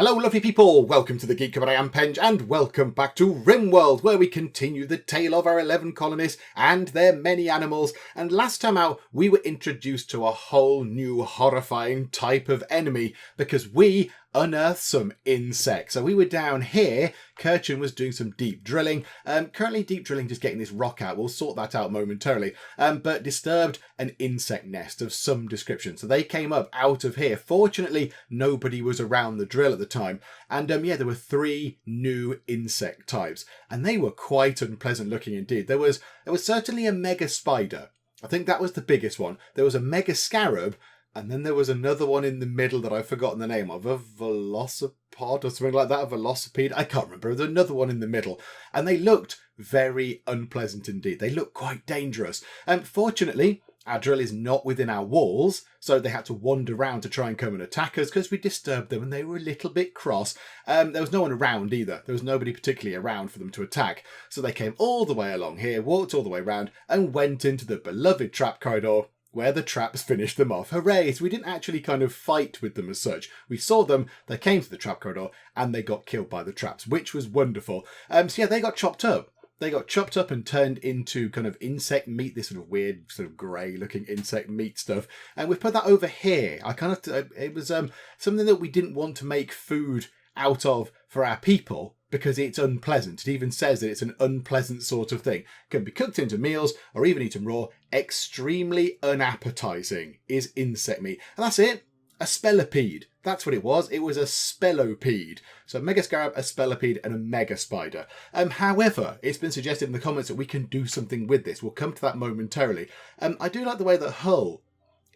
Hello lovely people, welcome to the Geek, I am Penge, and welcome back to Rimworld, where we continue the tale of our 11 colonists and their many animals. And last time out, we were introduced to a whole new horrifying type of enemy, because we unearthed some insects. So we were down here, Kirchen was doing some deep drilling, currently deep drilling, just getting this rock out, we'll sort that out momentarily, but disturbed an insect nest of some description. So they came up out of here. Fortunately, nobody was around the drill at the time, and yeah, there were 3 new insect types, and they were quite unpleasant looking indeed. There was certainly a mega spider. I think that was the biggest one. There was a mega scarab, and then there was another one in the middle that I've forgotten the name of, a velocipod or something like that, a velocipede. I can't remember. There was another one in the middle, and they looked very unpleasant indeed. They looked quite dangerous. Fortunately, our drill is not within our walls, so they had to wander around to try and come and attack us because we disturbed them and they were a little bit cross. There was no one around either. There was nobody particularly around for them to attack. So they came all the way along here, walked all the way around, and went into the beloved trap corridor, where the traps finished them off. Hooray! So we didn't actually kind of fight with them as such. We saw them, they came to the trap corridor, and they got killed by the traps, which was wonderful. So yeah, they got chopped up. They got chopped up and turned into kind of insect meat, this sort of weird, sort of grey looking insect meat stuff. And we've put that over here. It was something that we didn't want to make food out of for our people, because it's unpleasant. It even says that it's an unpleasant sort of thing. It can be cooked into meals or even eaten raw. Extremely unappetizing is insect meat. And that's it. A spelopede. That's what it was. It was a spelopede. So a mega scarab, a spelopede, and a mega spider. However, it's been suggested in the comments that we can do something with this. We'll come to that momentarily. I do like the way that Hull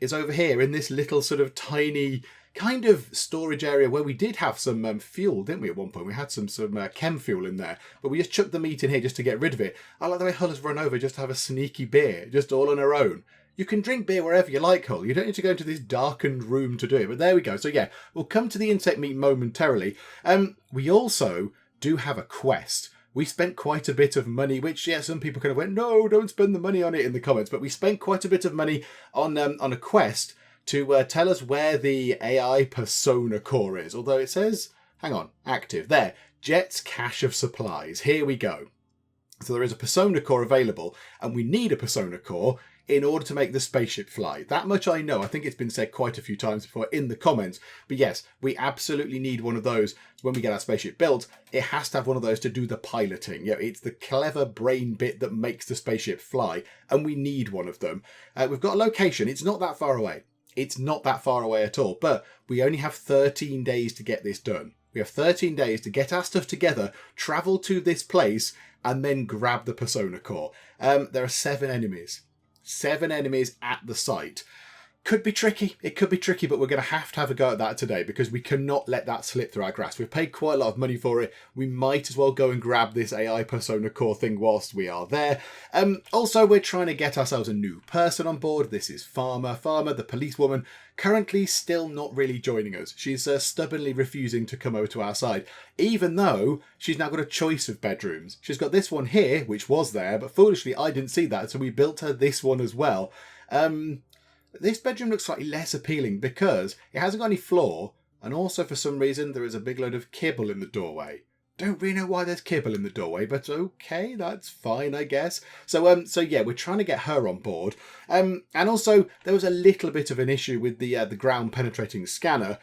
is over here in this little sort of tiny kind of storage area where we did have some fuel, didn't we, at one point? We had some chem fuel in there, but we just chucked the meat in here just to get rid of it. I like the way Hull has run over just to have a sneaky beer, just all on her own. You can drink beer wherever you like, Hull. You don't need to go into this darkened room to do it, but there we go. So yeah, we'll come to the insect meat momentarily. We also do have a quest. We spent quite a bit of money, which, yeah, some people kind of went, no, don't spend the money on it in the comments, but we spent quite a bit of money on a quest to tell us where the AI persona core is. Although it says, hang on, active. There, Jet's cache of supplies. Here we go. So there is a persona core available, and we need a persona core in order to make the spaceship fly. That much I know. I think it's been said quite a few times before in the comments. But yes, we absolutely need one of those when we get our spaceship built. It has to have one of those to do the piloting. You know, it's the clever brain bit that makes the spaceship fly, and we need one of them. We've got a location. It's not that far away. It's not that far away at all, but we only have 13 days to get this done. We have 13 days to get our stuff together, travel to this place, and then grab the persona core. There are 7 enemies. 7 enemies at the site. Could be tricky. It could be tricky, but we're going to have a go at that today because we cannot let that slip through our grasp. We've paid quite a lot of money for it. We might as well go and grab this AI persona core thing whilst we are there. Also, we're trying to get ourselves a new person on board. This is Farmer. Farmer, the policewoman, currently still not really joining us. She's stubbornly refusing to come over to our side, even though she's now got a choice of bedrooms. She's got this one here, which was there, but foolishly I didn't see that, so we built her this one as well. This bedroom looks slightly less appealing because it hasn't got any floor, and also for some reason there is a big load of kibble in the doorway. Don't really know why there's kibble in the doorway, but okay, that's fine, I guess. So yeah, we're trying to get her on board. And also there was a little bit of an issue with the ground penetrating scanner,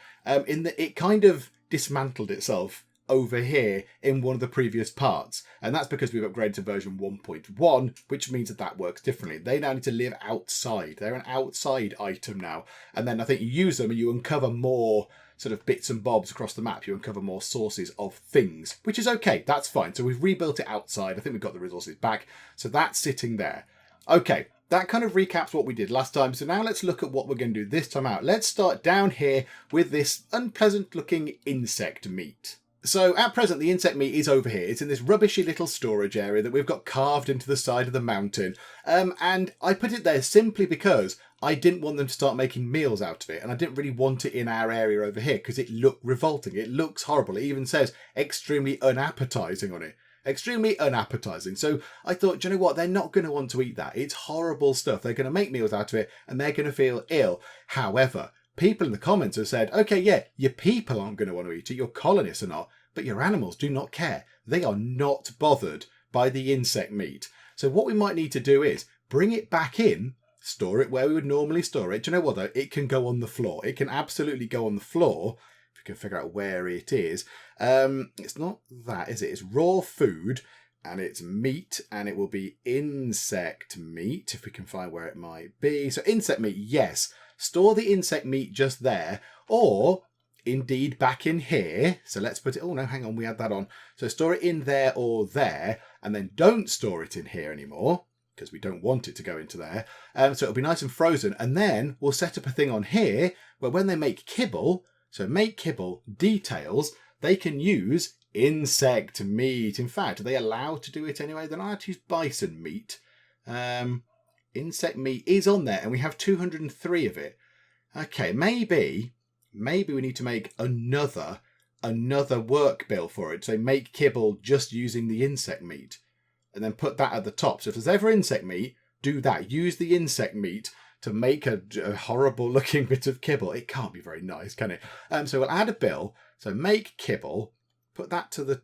in that it kind of dismantled itself over here in one of the previous parts, and that's because we've upgraded to version 1.1, which means that works differently. They now need to live outside. They're an outside item now, and then I think you use them and you uncover more sort of bits and bobs across the map. You uncover more sources of things, which is okay. That's fine. So we've rebuilt it outside. I think we've got the resources back, so that's sitting there. Okay, that kind of recaps what we did last time. So now let's look at what we're going to do this time out. Let's start down here with this unpleasant looking insect meat. So at present, the insect meat is over here. It's in this rubbishy little storage area that we've got carved into the side of the mountain. And I put it there simply because I didn't want them to start making meals out of it. And I didn't really want it in our area over here because it looked revolting. It looks horrible. It even says extremely unappetizing on it. Extremely unappetizing. So I thought, do you know what? They're not going to want to eat that. It's horrible stuff. They're going to make meals out of it and they're going to feel ill. However, people in the comments have said, okay, yeah, your people aren't going to want to eat it, your colonists are not, but your animals do not care. They are not bothered by the insect meat. So what we might need to do is bring it back in, store it where we would normally store it. Do you know what though? It can go on the floor. It can absolutely go on the floor. If you can figure out where it is. It's not that, is it? It's raw food and it's meat, and it will be insect meat if we can find where it might be. So insect meat, yes. Store the insect meat just there, or indeed back in here. So let's put it, oh no, hang on, we had that on. So store it in there or there, and then don't store it in here anymore because we don't want it to go into there. So it'll be nice and frozen. And then we'll set up a thing on here where when they make kibble, so make kibble details, they can use insect meat. In fact, are they allowed to do it anyway? They're not allowed to use bison meat. Insect meat is on there and we have 203 of it. Okay, maybe we need to make another work bill for it. So make kibble just using the insect meat and then put that at the top. So if there's ever insect meat, do that. Use the insect meat to make a horrible looking bit of kibble. It can't be very nice, can it? So we'll add a bill. So make kibble, put that to the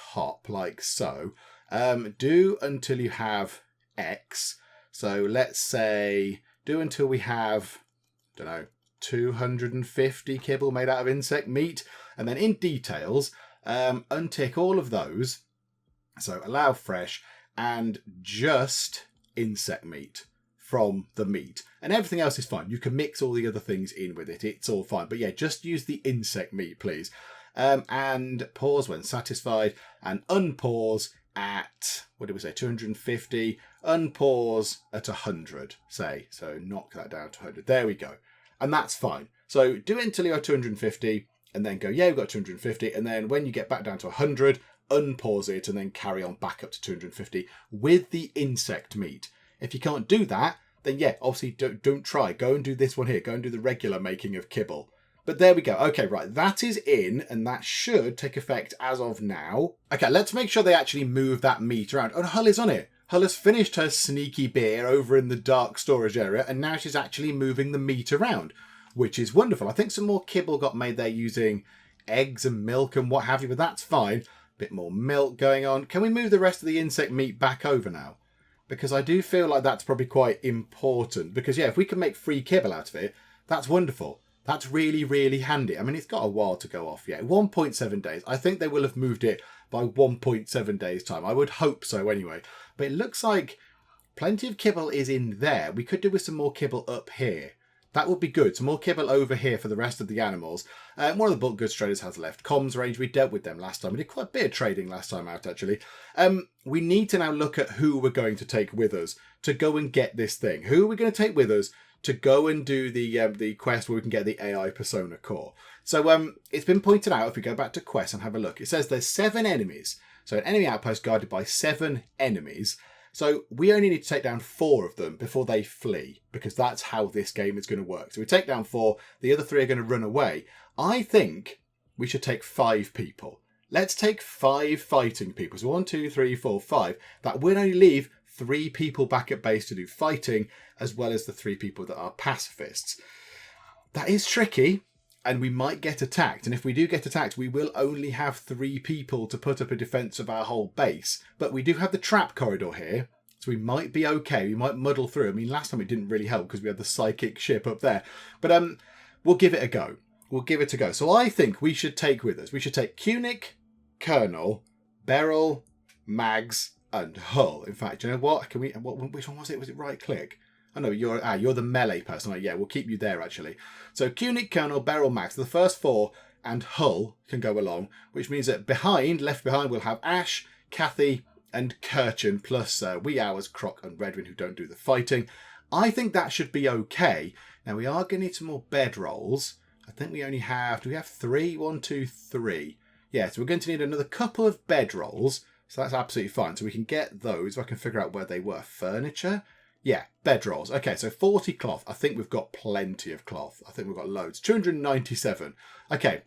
top like so. Do until you have X. So let's say do until we have, I don't know, 250 kibble made out of insect meat. And then in details, untick all of those. So allow fresh and just insect meat from the meat. And everything else is fine. You can mix all the other things in with it. It's all fine. But yeah, just use the insect meat, please. And pause when satisfied and unpause at, what did we say, 250. Unpause at 100, say. So knock that down to 100. There we go. And that's fine. So do it until you're 250 and then go, yeah, we've got 250. And then when you get back down to 100, unpause it and then carry on back up to 250 with the insect meat. If you can't do that, then yeah, obviously don't try. Go and do this one here. Go and do the regular making of kibble. But there we go. Okay, right. That is in and that should take effect as of now. Okay, let's make sure they actually move that meat around. Oh, Hull is on it. Hull has finished her sneaky beer over in the dark storage area and now she's actually moving the meat around, which is wonderful. I think some more kibble got made there using eggs and milk and what have you, but that's fine. Bit more milk going on. Can we move the rest of the insect meat back over now? Because I do feel like that's probably quite important. Because yeah, if we can make free kibble out of it, that's wonderful. That's really, really handy. I mean, it's got a while to go off yet. 1.7 days. I think they will have moved it by 1.7 days time. I would hope so anyway. But it looks like plenty of kibble is in there. We could do with some more kibble up here. That would be good. Some more kibble over here for the rest of the animals. One of the bulk goods traders has left. Comms range, we dealt with them last time. We did quite a bit of trading last time out, actually. We need to now look at who we're going to take with us to go and get this thing. Who are we going to take with us to go and do the quest where we can get the AI persona core? So it's been pointed out, if we go back to quest and have a look, it says there's 7 enemies. So an enemy outpost guarded by 7 enemies. So we only need to take down 4 of them before they flee, because that's how this game is going to work. So we take down 4, the other 3 are going to run away. I think we should take 5 people. Let's take 5 fighting people. So 1, 2, 3, 4, 5. That would only leave 3 people back at base to do fighting, as well as the 3 people that are pacifists. That is tricky, and we might get attacked. And if we do get attacked, we will only have 3 people to put up a defense of our whole base. But we do have the trap corridor here, so we might be okay. We might muddle through. I mean, last time it didn't really help because we had the psychic ship up there. But we'll give it a go. We'll give it a go. So I think we should take with us. We should take Cunic, Colonel, Beryl, Mags, and Hull. In fact, you know what? Can we? Which one was it? Was it right click? Oh no, you're the melee person. Right, yeah, we'll keep you there actually. So Cunic, Colonel, Beryl, Max, the first 4, and Hull can go along, which means that left behind, we'll have Ash, Kathy, and Kirchen, plus Wee Hours, Croc, and Redwin, who don't do the fighting. I think that should be okay. Now we are going to need some more bedrolls. I think we only have. Do we have 3? 1, 2, 3. Yeah, so we're going to need another couple of bedrolls. So that's absolutely fine. So we can get those. If I can figure out where they were. Furniture. Yeah, bedrolls. Okay, so 40 cloth. I think we've got plenty of cloth. I think we've got loads. 297. Okay,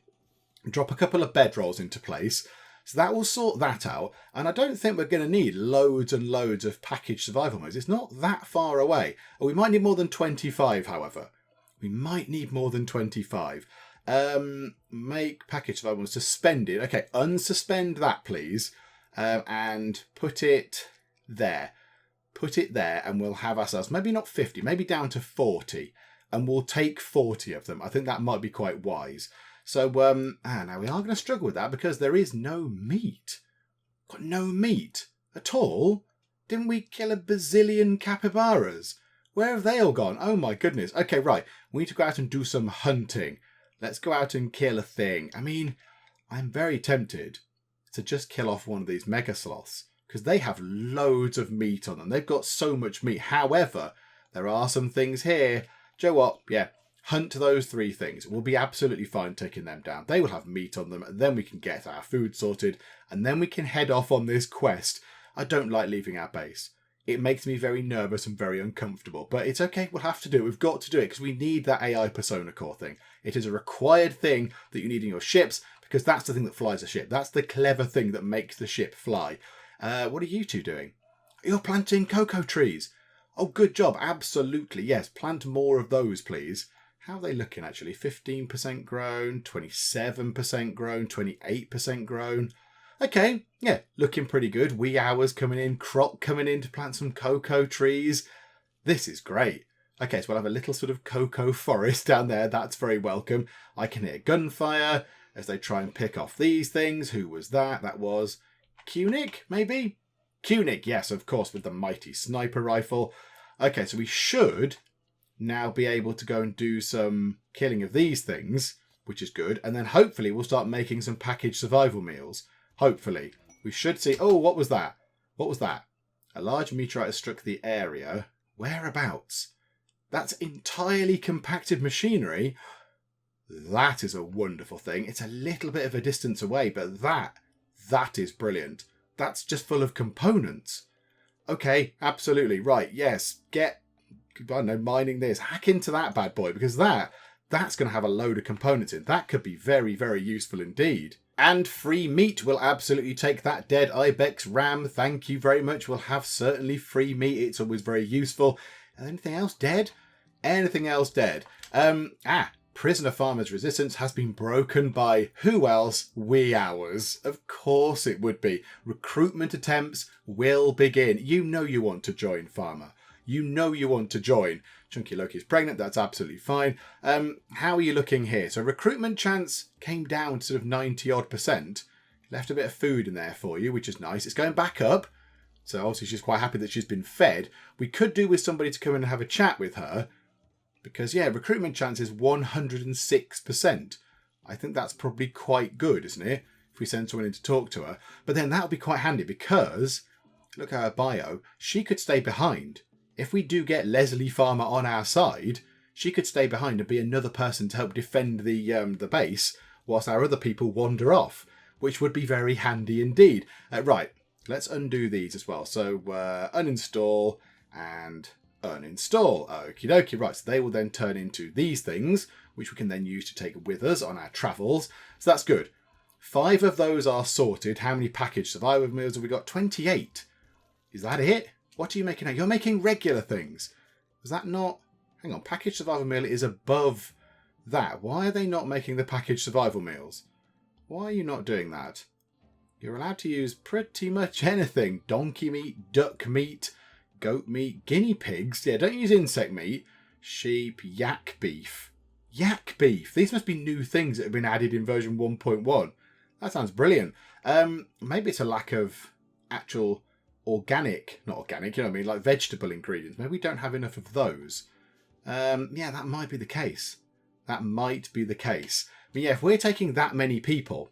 drop a couple of bedrolls into place. So that will sort that out. And I don't think we're going to need loads and loads of packaged survival modes. It's not that far away. We might need more than 25, however. We might need more than 25. Make package survival suspended. Okay, unsuspend that, please. And put it there. Put it there, and we'll have ourselves, maybe not 50, maybe down to 40. And we'll take 40 of them. I think that might be quite wise. So, now we are going to struggle with that because there is no meat. Got no meat at all? Didn't we kill a bazillion capybaras? Where have they all gone? Oh my goodness. Okay, right. We need to go out and do some hunting. Let's go out and kill a thing. I mean, I'm very tempted to just kill off one of these mega sloths because they have loads of meat on them. They've got so much meat. However, there are some things here. Do you know what? Yeah, hunt those 3 things. We'll be absolutely fine taking them down. They will have meat on them, and then we can get our food sorted, and then we can head off on this quest. I don't like leaving our base. It makes me very nervous and very uncomfortable, but it's okay. We'll have to do it. We've got to do it because we need that AI persona core thing. It is a required thing that you need in your ships because that's the thing that flies a ship. That's the clever thing that makes the ship fly. What are you two doing? You're planting cocoa trees. Oh, good job. Absolutely. Yes. Plant more of those, please. How are they looking, actually? 15% grown, 27% grown, 28% grown. Okay, yeah, looking pretty good. Wee hours coming in, Croc coming in to plant some cocoa trees. This is great. Okay, so we'll have a little sort of cocoa forest down there. That's very welcome. I can hear gunfire as they try and pick off these things. Who was that? That was Kunik, maybe? Kunik, yes, of course, with the mighty sniper rifle. Okay, so we should now be able to go and do some killing of these things, which is good. And then hopefully we'll start making some packaged survival meals. Hopefully. We should see... Oh, what was that? What was that? A large meteorite has struck the area. Whereabouts? That's entirely compacted machinery. That is a wonderful thing. It's a little bit of a distance away, but that is brilliant. That's just full of components. Okay, absolutely. Right, yes. Get, I don't know, mining this. Hack into that bad boy, because that's going to have a load of components in. That could be very, very useful indeed. And free meat will absolutely take that. Dead ibex ram, thank you very much. We'll have certainly free meat. It's always very useful. Anything else dead? Anything else dead? Prisoner farmer's resistance has been broken by who else? Wee hours. Of course it would be. Recruitment attempts will begin. You know you want to join, farmer. You know you want to join. Chunky Loki is pregnant. That's absolutely fine. How are you looking here? So recruitment chance came down to sort of 90-odd%. Left a bit of food in there for you, which is nice. It's going back up. So obviously she's quite happy that she's been fed. We could do with somebody to come in and have a chat with her. Because, yeah, recruitment chance is 106%. I think that's probably quite good, isn't it? If we send someone in to talk to her. But then that would be quite handy because, look at her bio, she could stay behind. If we do get Leslie Farmer on our side, she could stay behind and be another person to help defend the base whilst our other people wander off, which would be very handy indeed. Right, let's undo these as well. So uninstall and uninstall. Okie dokie. Right, so they will then turn into these things, which we can then use to take with us on our travels. So that's good. 5 of those are sorted. How many packaged survival meals have we got? 28. Is that it? What are you making now? You're making regular things. Was that not... Hang on, packaged survival meal is above that. Why are they not making the packaged survival meals? Why are you not doing that? You're allowed to use pretty much anything. Donkey meat, duck meat, goat meat, guinea pigs. Yeah, don't use insect meat. Sheep, yak beef. Yak beef. These must be new things that have been added in version 1.1. That sounds brilliant. Maybe it's a lack of actual... not organic, you know what I mean, like vegetable ingredients. Maybe we don't have enough of those. Yeah, that might be the case. That might be the case. But yeah, if we're taking that many people,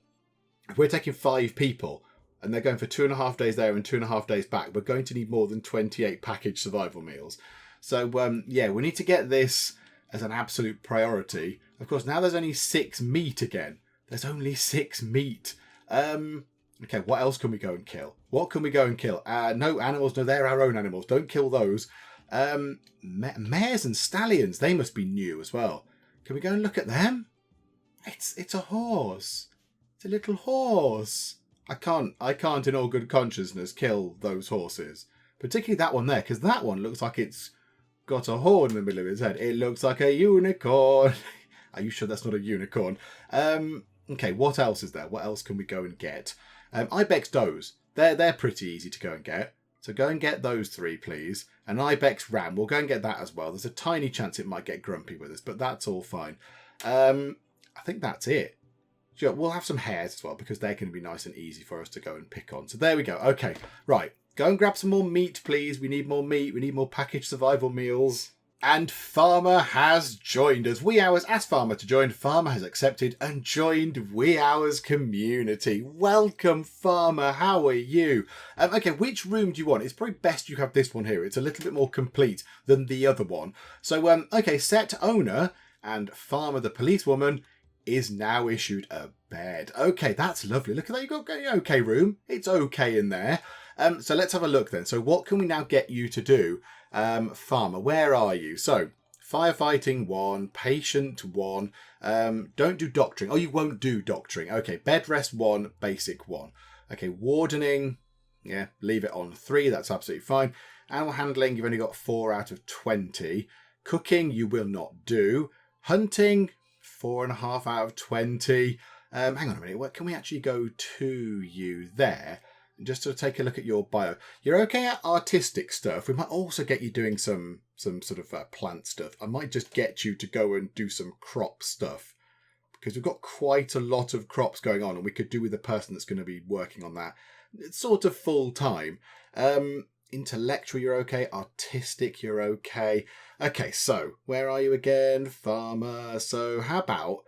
if we're taking 5 people, and they're going for 2.5 days there and 2.5 days back, we're going to need more than 28 packaged survival meals. So, yeah, we need to get this as an absolute priority. Of course, now there's only 6 meat again. There's only 6 meat. Okay, what else can we go and kill? What can we go and kill? No animals. No, they're our own animals. Don't kill those. Mares and stallions. They must be new as well. Can we go and look at them? It's a horse. It's a little horse. I can't in all good consciousness kill those horses. Particularly that one there, because that one looks like it's got a horn in the middle of his head. It looks like a unicorn. Are you sure that's not a unicorn? Okay, what else is there? What else can we go and get? Ibex does. They're pretty easy to go and get. So go and get those 3, please. And Ibex ram, we'll go and get that as well. There's a tiny chance it might get grumpy with us, but that's all fine. I think that's it. Sure, we'll have some hares as well, because they're going to be nice and easy for us to go and pick on. So there we go. Okay, right. Go and grab some more meat, please. We need more meat. We need more packaged survival meals. And Farmer has joined us. Wee Hours asked Farmer to join. Farmer has accepted and joined Wee Hours community. Welcome, Farmer. How are you? Okay, which room do you want? It's probably best you have this one here. It's a little bit more complete than the other one. So, okay, set owner and Farmer the policewoman is now issued a bed. Okay, that's lovely. Look at that. You've got an okay room. It's okay in there. So let's have a look then. So what can we now get you to do? Farmer, where are you? So, firefighting 1, patient 1, don't do doctoring. Oh, you won't do doctoring. Okay, bed rest 1, basic 1. Okay, wardening, yeah, leave it on 3, that's absolutely fine. Animal handling, you've only got 4 out of 20. Cooking, you will not do. Hunting, 4.5 out of 20. Hang on a minute, what can we actually go to you there? Just to take a look at your bio. You're okay at artistic stuff. We might also get you doing some sort of plant stuff. I might just get you to go and do some crop stuff, because we've got quite a lot of crops going on, and we could do with a person that's going to be working on that. It's sort of full time. Intellectual, you're okay. Artistic, you're okay. Okay, so where are you again? Farmer. So how about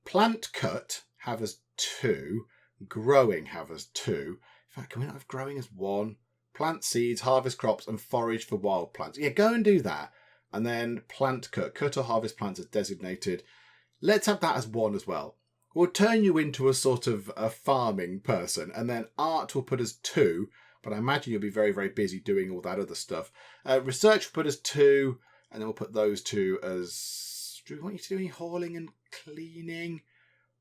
plant cut, have us 2. Growing have us 2. In fact, can we not have growing as 1? Plant seeds, harvest crops, and forage for wild plants. Yeah, go and do that. And then plant cut or harvest plants as designated. Let's have that as 1 as well. We'll turn you into a sort of a farming person, and then art will put us 2. But I imagine you'll be very, very busy doing all that other stuff. Research will put us 2, and then we'll put those 2 as... Do we want you to do any hauling and cleaning?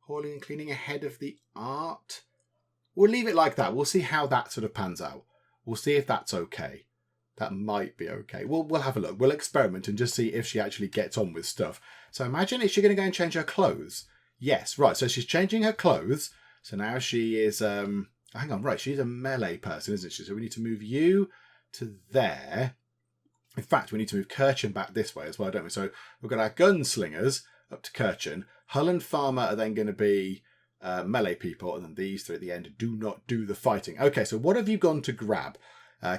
Hauling and cleaning ahead of the art. We'll leave it like that. We'll see how that sort of pans out. We'll see if that's okay. That might be okay. We'll have a look. We'll experiment and just see if she actually gets on with stuff. So imagine, is she going to go and change her clothes? Yes, right. So she's changing her clothes. So now she is... hang on, right. She's a melee person, isn't she? So we need to move you to there. In fact, we need to move Kirchen back this way as well, don't we? So we've got our gunslingers up to Kirchen. Hull and Farmer are then going to be melee people, and then these 3 at the end do not do the fighting. Okay, so what have you gone to grab?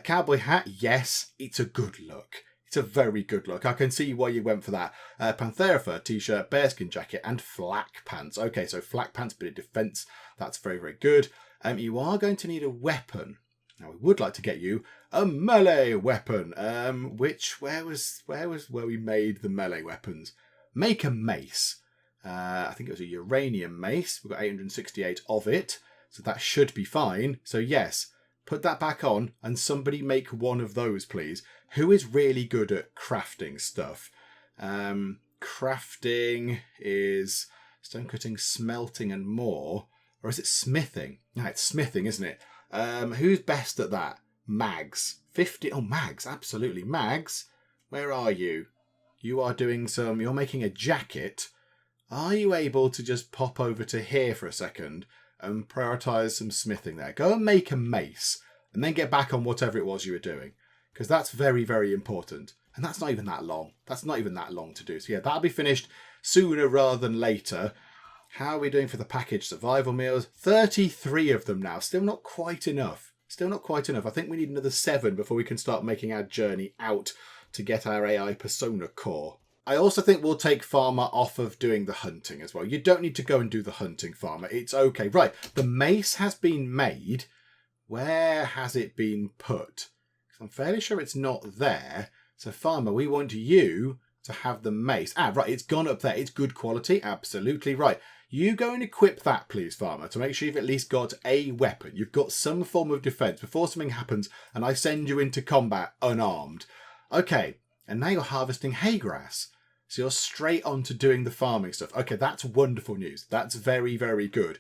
Cowboy hat, yes, it's a good look. It's a very good look. I can see why you went for that. Panthera fur t-shirt, bearskin jacket, and flak pants. Okay, so flak pants, bit of defense. That's very, very good. You are going to need a weapon. Now, we would like to get you a melee weapon. Where was where we made the melee weapons? Make a mace. I think it was a uranium mace. We've got 868 of it, so that should be fine. So yes, put that back on, and somebody make 1 of those, please. Who is really good at crafting stuff? Crafting is stone cutting, smelting, and more. Or is it smithing? No, it's smithing, isn't it? Who's best at that? Mags. 50. Oh, Mags, absolutely. Mags, where are you? You are doing some... You're making a jacket. Are you able to just pop over to here for a second and prioritise some smithing there? Go and make a mace, and then get back on whatever it was you were doing, because that's very, very important. And that's not even that long. That's not even that long to do. So yeah, that'll be finished sooner rather than later. How are we doing for the packaged survival meals? 33 of them now. Still not quite enough. Still not quite enough. I think we need another 7 before we can start making our journey out to get our AI persona core. I also think we'll take Farmer off of doing the hunting as well. You don't need to go and do the hunting, Farmer. It's okay. Right, the mace has been made. Where has it been put? Because I'm fairly sure it's not there. So, Farmer, we want you to have the mace. Ah, right, it's gone up there. It's good quality. Absolutely right. You go and equip that, please, Farmer, to make sure you've at least got a weapon. You've got some form of defense before something happens and I send you into combat unarmed. Okay, and now you're harvesting hay grass. So you're straight on to doing the farming stuff. Okay, that's wonderful news. That's very, very good.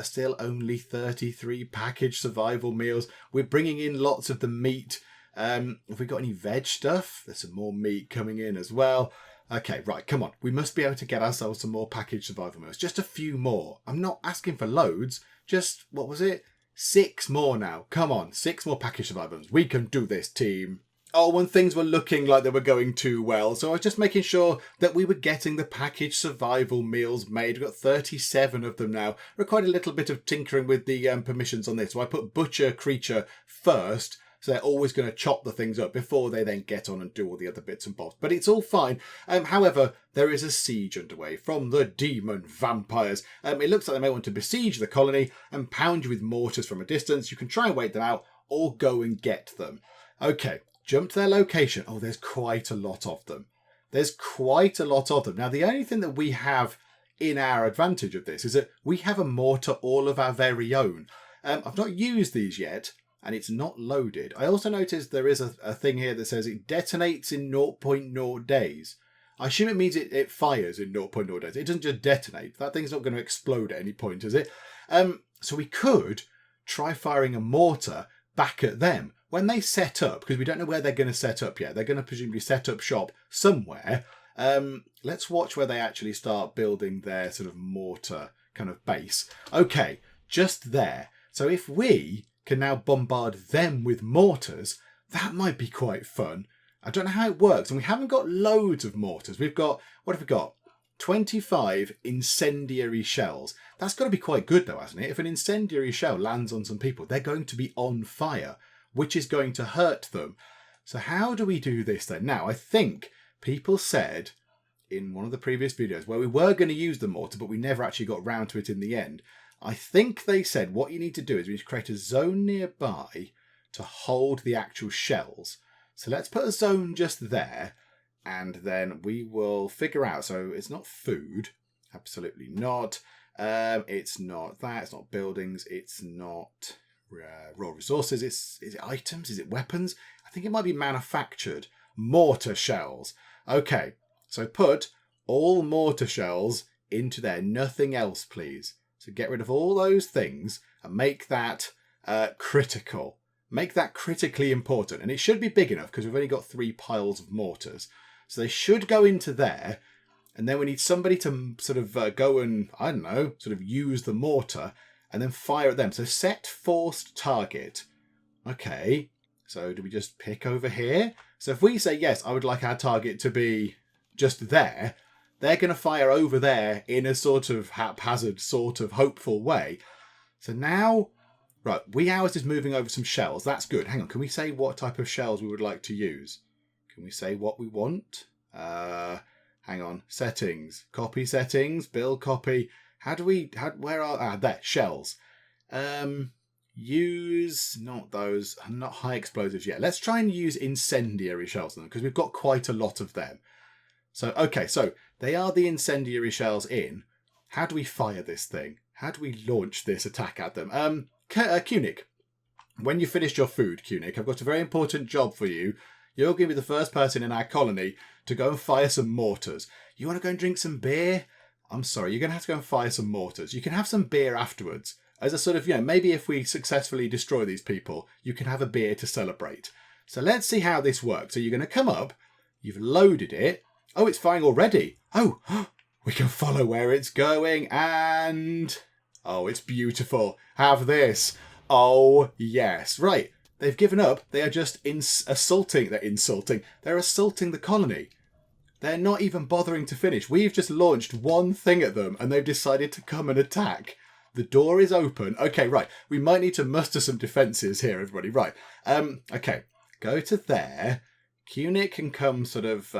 Still only 33 packaged survival meals. We're bringing in lots of the meat. Have we got any veg stuff? There's some more meat coming in as well. Okay, right, come on. We must be able to get ourselves some more packaged survival meals. Just a few more. I'm not asking for loads. Just, what was it? 6 more now. Come on, 6 more packaged survival meals. We can do this, team. Oh, when things were looking like they were going too well. So I was just making sure that we were getting the packaged survival meals made. We've got 37 of them now. Required a little bit of tinkering with the permissions on this. So I put butcher creature first. So they're always going to chop the things up before they then get on and do all the other bits and bobs. But it's all fine. However, there is a siege underway from the demon vampires. It looks like they may want to besiege the colony and pound you with mortars from a distance. You can try and wait them out or go and get them. Okay, jump to their location. Oh, there's quite a lot of them. There's quite a lot of them. Now, the only thing that we have in our advantage of this is that we have a mortar all of our very own. I've not used these yet. And it's not loaded. I also noticed there is a thing here that says it detonates in 0.0 days. I assume it means it fires in 0.0 days. It doesn't just detonate. That thing's not going to explode at any point, is it? So we could try firing a mortar back at them. When they set up, because we don't know where they're going to set up yet. They're going to presumably set up shop somewhere. Let's watch where they actually start building their sort of mortar kind of base. Okay, just there. So if we can now bombard them with mortars, that might be quite fun. I don't know how it works, and we haven't got loads of mortars. We've got, what have we got? 25 incendiary shells. That's got to be quite good though, hasn't it? If an incendiary shell lands on some people, they're going to be on fire, which is going to hurt them. So how do we do this then? Now, I think people said in one of the previous videos where we were going to use the mortar, but we never actually got round to it in the end. I think they said what you need to do is we need to create a zone nearby to hold the actual shells. So let's put a zone just there, and then we will figure out. So it's not food. Absolutely not. It's not that. It's not buildings. It's not raw resources. Is it items? Is it weapons? I think it might be manufactured. Mortar shells. Okay, so put all mortar shells into there. Nothing else, please. So get rid of all those things and make that critical. Make that critically important. And it should be big enough because we've only got 3 piles of mortars. So they should go into there. And then we need somebody to sort of go and, I don't know, sort of use the mortar and then fire at them. So set forced target. Okay. So do we just pick over here? So if we say, yes, I would like our target to be just there, they're going to fire over there in a sort of haphazard, sort of hopeful way. So now, right, ours is moving over some shells. That's good. Hang on, can we say what type of shells we would like to use? Can we say what we want? Hang on, settings, copy settings, build copy. Where are, there, shells. Use, not those, not high explosives yet. Let's try and use incendiary shells then, because we've got quite a lot of them. So, okay, so they are the incendiary shells in. How do we fire this thing? How do we launch this attack at them? Kunik, when you finished your food, Kunik, I've got a very important job for you. You're going to be the first person in our colony to go and fire some mortars. You want to go and drink some beer? I'm sorry, you're going to have to go and fire some mortars. You can have some beer afterwards. As a sort of, maybe if we successfully destroy these people, you can have a beer to celebrate. So let's see how this works. So you're going to come up, you've loaded it. Oh, it's firing already. Oh, we can follow where it's going and... Oh, it's beautiful. Have this. Oh, yes. Right. They've given up. They are just assaulting. They're insulting. They're assaulting the colony. They're not even bothering to finish. We've just launched one thing at them and they've decided to come and attack. The door is open. Okay, right. We might need to muster some defences here, everybody. Right. Okay. Go to there. Kunik can come sort of...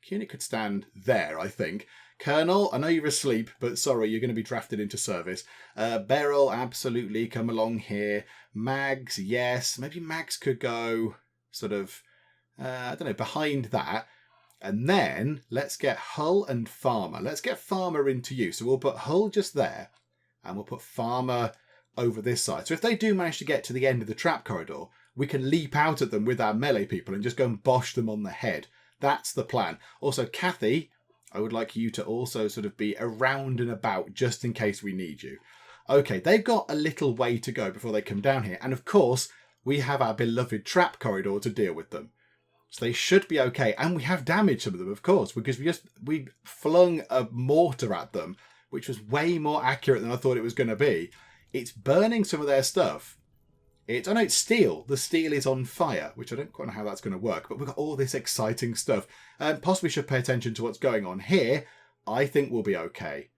Kunik could stand there, I think. Colonel, I know you're asleep, but sorry, you're going to be drafted into service. Beryl, absolutely, come along here. Mags, yes. Maybe Mags could go sort of, I don't know, behind that. And then let's get Hull and Farmer. Let's get Farmer into you. So we'll put Hull just there, and we'll put Farmer over this side. So if they do manage to get to the end of the trap corridor, we can leap out at them with our melee people and just go and bosh them on the head. That's the plan. Also, Kathy, I would like you to also sort of be around and about just in case we need you. Okay, they've got a little way to go before they come down here. And of course, we have our beloved trap corridor to deal with them. So they should be okay. And we have damaged some of them, of course, because we flung a mortar at them, which was way more accurate than I thought it was going to be. It's burning some of their stuff. It's steel. The steel is on fire, which I don't quite know how that's going to work. But we've got all this exciting stuff. Possibly should pay attention to what's going on here. I think we'll be okay.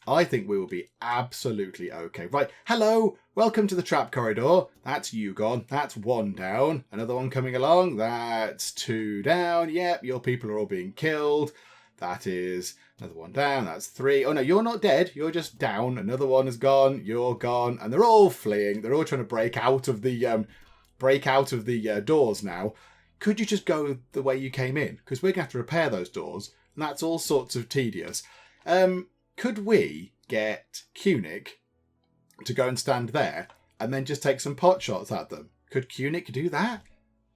I think we will be absolutely okay. Right, hello, welcome to the trap corridor. That's you gone. That's one down. Another one coming along. That's two down. Yep, your people are all being killed. That is another one down. That's three. Oh no, you're not dead. You're just down. Another one is gone. You're gone. And they're all fleeing. They're all trying to break out of the doors now. Could you just go the way you came in? Because we're going to have to repair those doors. And that's all sorts of tedious. Could we get Cunic to go and stand there and then just take some pot shots at them? Could Cunic do that?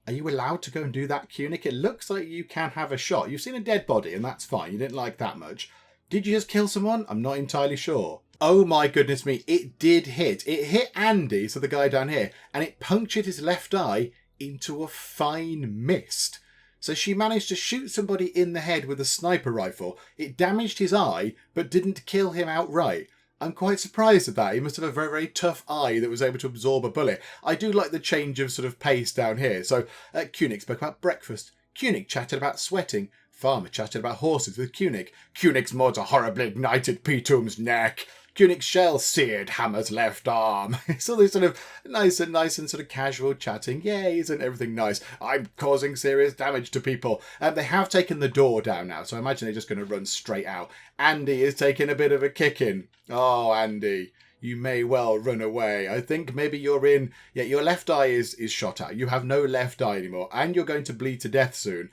Are you allowed to go and do that, Cunic? It looks like you can have a shot. You've seen a dead body, and that's fine. You didn't like that much. Did you just kill someone? I'm not entirely sure. Oh my goodness me, it did hit. It hit Andy, so the guy down here, and it punctured his left eye into a fine mist. So she managed to shoot somebody in the head with a sniper rifle. It damaged his eye, but didn't kill him outright. I'm quite surprised at that. He must have a very, very tough eye that was able to absorb a bullet. I do like the change of sort of pace down here. So Cunic spoke about breakfast. Cunic chatted about sweating. Farmer chatted about horses with Cunic. Cunic's mortar horribly ignited P-Tomb's neck. Cunic's shell seared Hammer's left arm. It's all this sort of nice and sort of casual chatting. Yay, isn't everything nice? I'm causing serious damage to people. They have taken the door down now, so I imagine they're just going to run straight out. Andy is taking a bit of a kicking. Oh, Andy, you may well run away. I think maybe you're in... Yeah, your left eye is shot out. You have no left eye anymore, and you're going to bleed to death soon.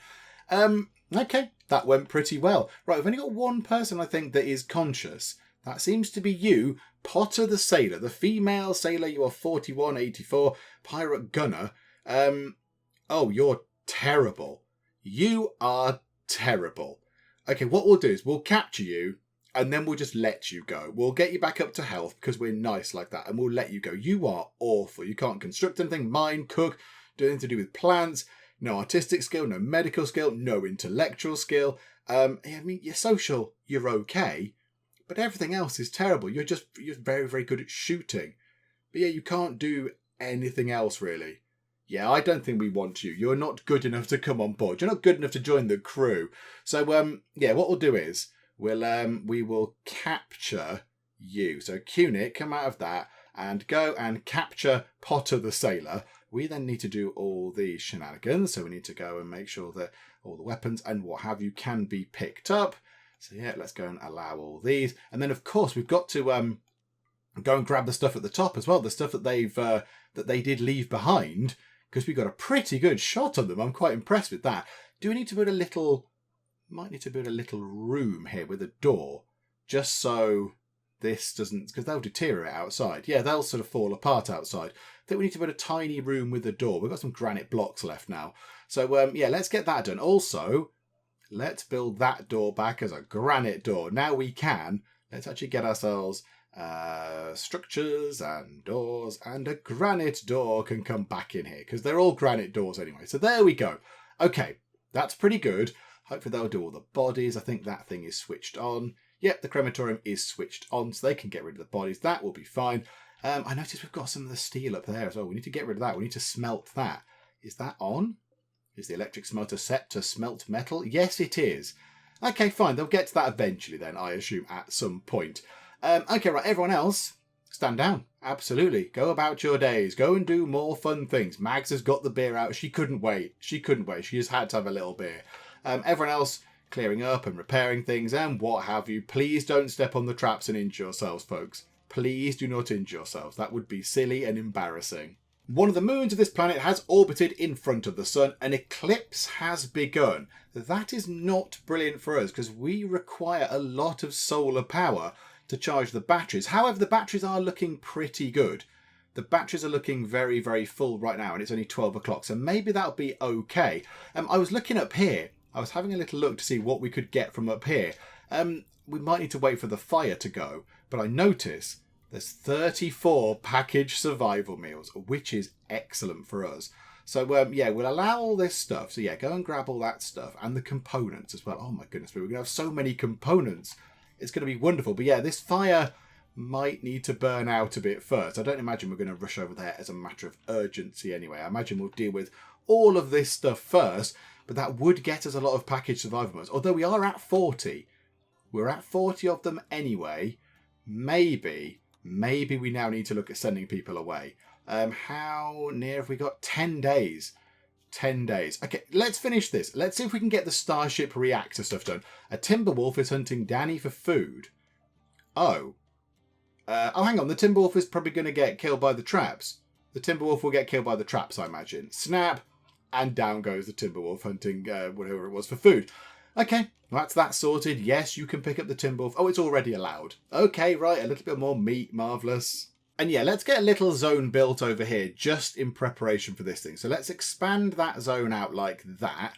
Okay, that went pretty well. Right, we've only got one person, I think, that is conscious. That seems to be you, Potter the Sailor, the female sailor. You are 4184, pirate gunner. Oh, you're terrible. You are terrible. Okay, what we'll do is we'll capture you and then we'll just let you go. We'll get you back up to health because we're nice like that and we'll let you go. You are awful. You can't construct anything, mine, cook, do anything to do with plants, no artistic skill, no medical skill, no intellectual skill. I mean, you're social, you're okay. But everything else is terrible. You're very, very good at shooting. But yeah, you can't do anything else, really. Yeah, I don't think we want you. You're not good enough to come on board. You're not good enough to join the crew. So, yeah, what we'll do is we will capture you. So, Cunic, come out of that and go and capture Potter the Sailor. We then need to do all the shenanigans. So we need to go and make sure that all the weapons and what have you can be picked up. So yeah, let's go and allow all these. And then, of course, we've got to go and grab the stuff at the top as well. The stuff that they did leave behind, because we got a pretty good shot on them. I'm quite impressed with that. Do we need to build a little... Might need to build a little room here with a door, just so this doesn't... Because they'll deteriorate outside. Yeah, they'll sort of fall apart outside. I think we need to build a tiny room with a door. We've got some granite blocks left now. So, yeah, let's get that done. Also... Let's build that door back as a granite door. Now we can. Let's actually get ourselves structures and doors. And a granite door can come back in here. Because they're all granite doors anyway. So there we go. Okay, that's pretty good. Hopefully they'll do all the bodies. I think that thing is switched on. Yep, the crematorium is switched on. So they can get rid of the bodies. That will be fine. I noticed we've got some of the steel up there as well. We need to get rid of that. We need to smelt that. Is that on? Is the electric smelter set to smelt metal? Yes, it is. Okay, fine. They'll get to that eventually then, I assume, at some point. Okay, right. Everyone else, stand down. Absolutely. Go about your days. Go and do more fun things. Mags has got the beer out. She couldn't wait. She just had to have a little beer. Everyone else, clearing up and repairing things and what have you. Please don't step on the traps and injure yourselves, folks. Please do not injure yourselves. That would be silly and embarrassing. One of the moons of this planet has orbited in front of the sun. An eclipse has begun. That is not brilliant for us because we require a lot of solar power to charge the batteries. However, the batteries are looking pretty good. The batteries are looking very, very full right now and it's only 12 o'clock. So maybe that'll be okay. I was looking up here. I was having a little look to see what we could get from up here. We might need to wait for the fire to go. But I notice There's 34 packaged survival meals, which is excellent for us. So, yeah, we'll allow all this stuff. So, yeah, go and grab all that stuff and the components as well. Oh, my goodness, we're going to have so many components. It's going to be wonderful. But, yeah, this fire might need to burn out a bit first. I don't imagine we're going to rush over there as a matter of urgency anyway. I imagine we'll deal with all of this stuff first, but that would get us a lot of packaged survival modes. Although we are at 40. We're at 40 of them anyway. Maybe we now need to look at sending people away. How near have we got? 10 days. 10 days. Okay, let's finish this. Let's see if we can get the Starship reactor stuff done. A Timberwolf is hunting Danny for food. Oh, hang on. The Timberwolf is probably going to get killed by the traps. The Timberwolf will get killed by the traps, I imagine. Snap, and down goes the Timberwolf hunting whatever it was for food. Okay, that's that sorted. Yes, you can pick up the Timberwolf. Oh, it's already allowed. Okay, right, a little bit more meat. Marvellous. And yeah, let's get a little zone built over here just in preparation for this thing. So let's expand that zone out like that.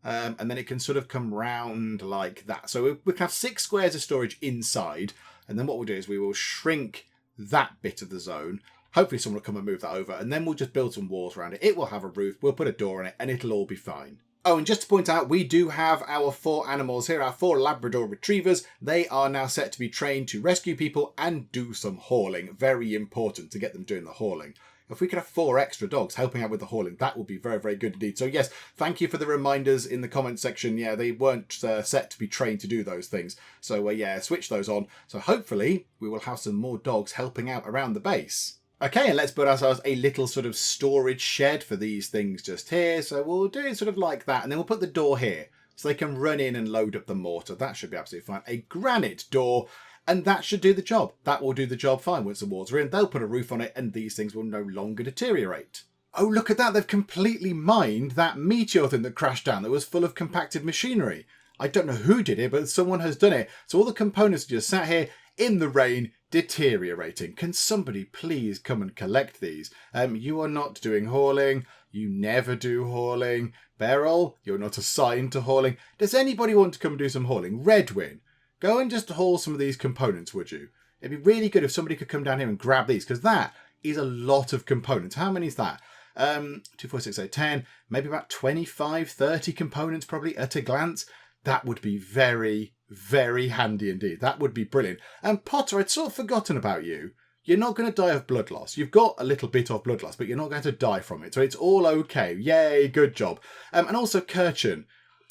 And then it can sort of come round like that. So we can have 6 squares of storage inside. And then what we'll do is we will shrink that bit of the zone. Hopefully someone will come and move that over. And then we'll just build some walls around it. It will have a roof. We'll put a door on it and it'll all be fine. Oh, and just to point out, we do have our 4 animals here, our 4 Labrador Retrievers. They are now set to be trained to rescue people and do some hauling. Very important to get them doing the hauling. If we could have 4 extra dogs helping out with the hauling, that would be very, very good indeed. So yes, thank you for the reminders in the comment section. Yeah, they weren't set to be trained to do those things. So yeah, switch those on. So hopefully we will have some more dogs helping out around the base. Okay, and let's build ourselves a little sort of storage shed for these things just here. So we'll do it sort of like that. And then we'll put the door here so they can run in and load up the mortar. That should be absolutely fine. A granite door. And that should do the job. That will do the job fine. Once the walls are in, they'll put a roof on it and these things will no longer deteriorate. Oh, look at that. They've completely mined that meteor thing that crashed down that was full of compacted machinery. I don't know who did it, but someone has done it. So all the components are just sat here in the rain, deteriorating. Can somebody please come and collect these? You are not doing hauling. You never do hauling. Beryl, you're not assigned to hauling. Does anybody want to come and do some hauling? Redwin, go and just haul some of these components, would you? It'd be really good if somebody could come down here and grab these, because that is a lot of components. How many is that? 2, 4, 6, 8, 10, maybe about 25, 30 components probably at a glance. That would be very, very handy indeed. That would be brilliant. And Potter, I'd sort of forgotten about you. You're not going to die of blood loss. You've got a little bit of blood loss, but you're not going to die from it. So it's all okay. Yay, good job. And also, Kirchen,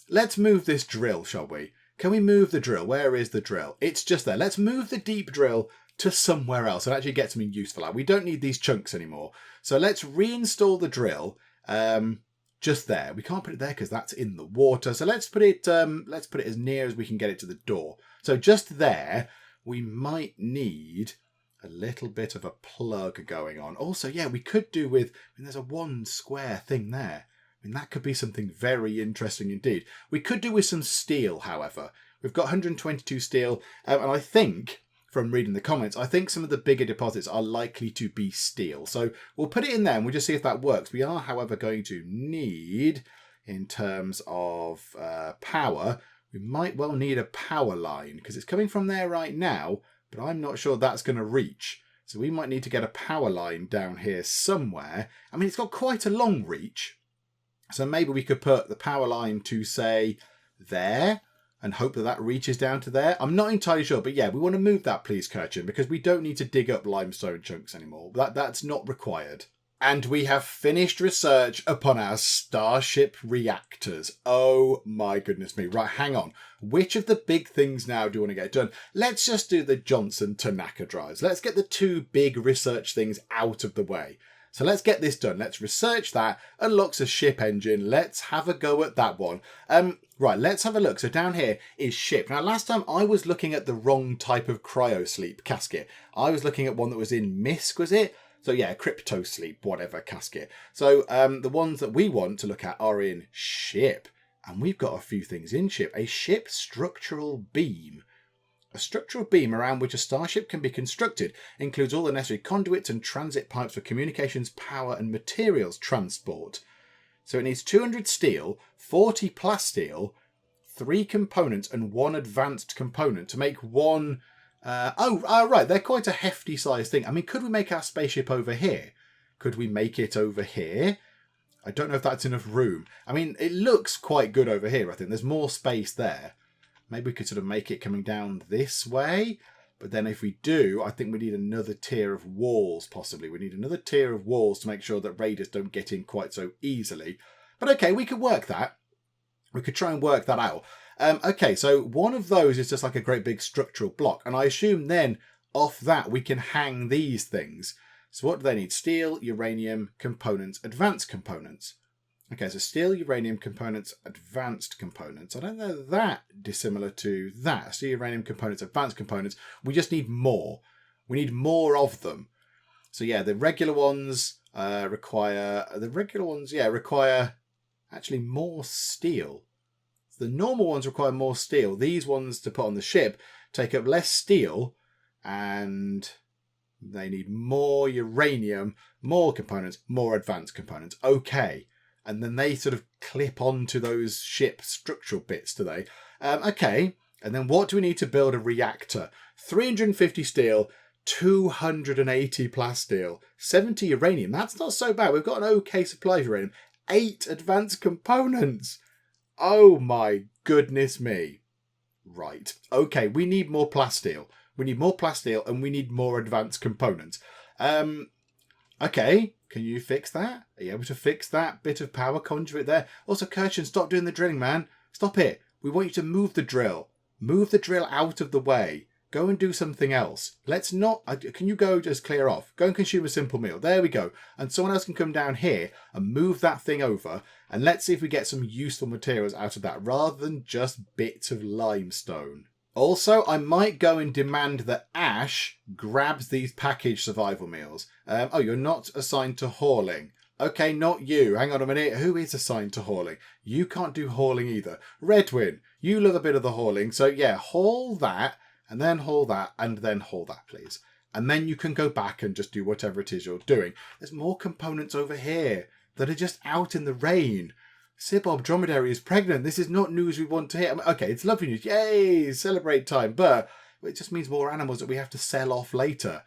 let's move this drill, shall we? Can we move the drill? Where is the drill? It's just there. Let's move the deep drill to somewhere else and actually get something useful out. We don't need these chunks anymore. So let's reinstall the drill just there. We can't put it there because that's in the water. So let's put it as near as we can get it to the door. So just there, we might need a little bit of a plug going on. Also, yeah, we could do with, there's a 1 square thing there. That could be something very interesting indeed. We could do with some steel, however. We've got 122 steel, and I think, from reading the comments, I think some of the bigger deposits are likely to be steel. So we'll put it in there and we'll just see if that works. We are, however, going to need, in terms of power, we might well need a power line because it's coming from there right now, but I'm not sure that's going to reach. So we might need to get a power line down here somewhere. I mean, it's got quite a long reach. So maybe we could put the power line to, say, there and hope that that reaches down to there. I'm not entirely sure, but yeah, we want to move that, please, Kirchen, because we don't need to dig up limestone chunks anymore. That's not required. And we have finished research upon our Starship reactors. Oh my goodness me. Right, hang on. Which of the big things now do you want to get done? Let's just do the Johnson Tanaka drives. Let's get the 2 big research things out of the way. So let's get this done. Let's research that. Unlocks a ship engine. Let's have a go at that one. Right, let's have a look. So down here is ship. Now, last time I was looking at the wrong type of cryosleep casket. I was looking at one that was in MISC, was it? So yeah, crypto sleep, whatever casket. So the ones that we want to look at are in ship. And we've got a few things in ship. A ship structural beam. A structural beam around which a starship can be constructed includes all the necessary conduits and transit pipes for communications, power and materials transport. So it needs 200 steel, 40 plasteel, 3 components and 1 advanced component to make one Right. They're quite a hefty size thing. I mean, could we make our spaceship over here? Could we make it over here? I don't know if that's enough room. I mean, it looks quite good over here, I think. There's more space there. Maybe we could sort of make it coming down this way. But then if we do, I think we need another tier of walls, possibly. We need another tier of walls to make sure that raiders don't get in quite so easily. But okay, we could work that. We could try and work that out. Okay, so one of those is just like a great big structural block. And I assume then off that we can hang these things. So what do they need? Steel, uranium, components, advanced components. Okay, so steel, uranium, components, advanced components. I don't know that dissimilar to that. Steel, uranium, components, advanced components. We just need more. We need more of them. So yeah, the regular ones require actually more steel. The normal ones require more steel. These ones to put on the ship take up less steel, and they need more uranium, more components, more advanced components. Okay. And then they sort of clip onto those ship structural bits, do they? Okay. And then what do we need to build a reactor? 350 steel, 280 plasteel, 70 uranium. That's not so bad. We've got an okay supply of uranium. 8 advanced components. Oh my goodness me. Right. Okay, we need more plasteel. We need more plasteel and we need more advanced components. Okay, can you fix that? Are you able to fix that bit of power conduit there? Also, Kirchen, stop doing the drilling, man. Stop it. We want you to move the drill. Move the drill out of the way. Go and do something else. Let's not... Can you go just clear off? Go and consume a simple meal. There we go. And someone else can come down here and move that thing over. And let's see if we get some useful materials out of that rather than just bits of limestone. Also, I might go and demand that Ash grabs these packaged survival meals. Oh, you're not assigned to hauling. Okay, not you. Hang on a minute. Who is assigned to hauling? You can't do hauling either. Redwin, you love a bit of the hauling. So yeah, haul that. And then haul that, and then haul that, please. And then you can go back and just do whatever it is you're doing. There's more components over here that are just out in the rain. Sibob Dromedary is pregnant. This is not news we want to hear. I mean, okay, it's lovely news. Yay, celebrate time. But it just means more animals that we have to sell off later.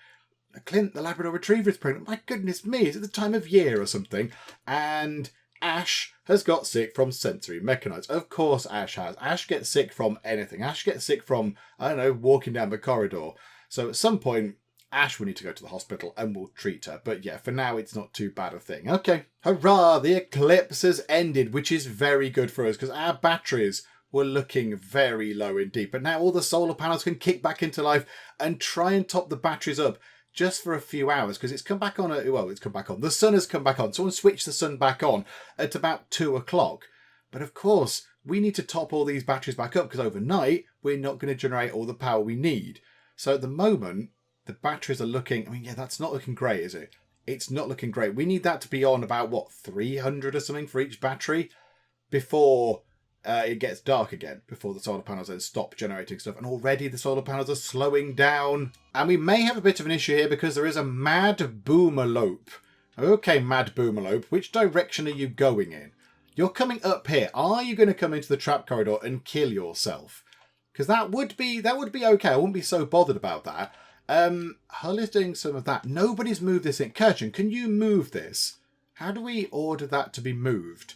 Clint, the Labrador Retriever, is pregnant. My goodness me, is it the time of year or something? And Ash has got sick from sensory mechanites. Of course Ash has. Ash gets sick from anything. Ash gets sick from, I don't know, walking down the corridor. So at some point, Ash will need to go to the hospital and we'll treat her. But yeah, for now, it's not too bad a thing. Okay. Hurrah! The eclipse has ended, which is very good for us because our batteries were looking very low indeed. But now all the solar panels can kick back into life and try and top the batteries up just for a few hours, because it's come back on. It's come back on. The sun has come back on. Someone switched the sun back on at about 2 o'clock. But of course, we need to top all these batteries back up because overnight, we're not going to generate all the power we need. So at the moment, the batteries are looking... I mean, yeah, that's not looking great, is it? It's not looking great. We need that to be on about, what, 300 or something for each battery before it gets dark again, before the solar panels then stop generating stuff. And already the solar panels are slowing down. And we may have a bit of an issue here because there is a mad boomerlope. Okay, mad boomerlope, which direction are you going in? You're coming up here. Are you going to come into the trap corridor and kill yourself? Because that would be okay. I wouldn't be so bothered about that. Hull is doing some of that. Nobody's moved this in. Kirchen, can you move this? How do we order that to be moved?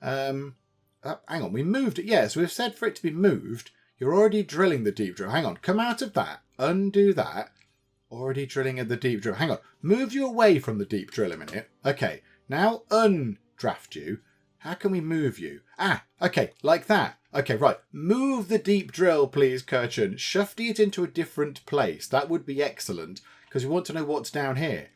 Hang on, we moved it. Yes, we've said for it to be moved. You're already drilling the deep drill. Hang on, come out of that. Undo that. Already drilling at the deep drill. Hang on, move you away from the deep drill a minute. Okay, now undraft you. How can we move you? Ah, okay, like that. Okay, right. Move the deep drill, please, Kirchen. Shufty it into a different place. That would be excellent, because we want to know what's down here.